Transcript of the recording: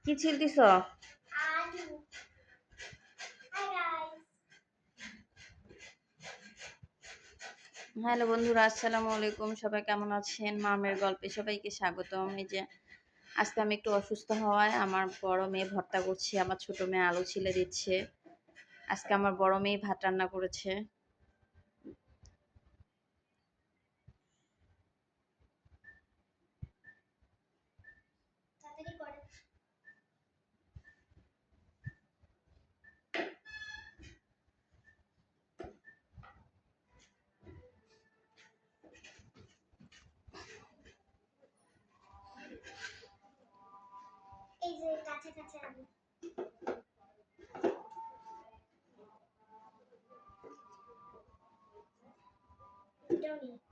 কি ছিলতিছ? হ্যালো বন্ধুরা, আসসালামু আলাইকুম। সবাই কেমন আছেন? মামের গল্পে সবাইকে স্বাগতম। এই যে আজকে আমি একটু অসুস্থ হওয়ায় আমার বড় মেয়ে ভর্তা করছে, আমার ছোট মেয়ে আলু ছিলে দিচ্ছে। আজকে আমার বড় মেয়ে ভাত রান্না করেছে। এই যে কাছে কাছে আমি এটাও নিই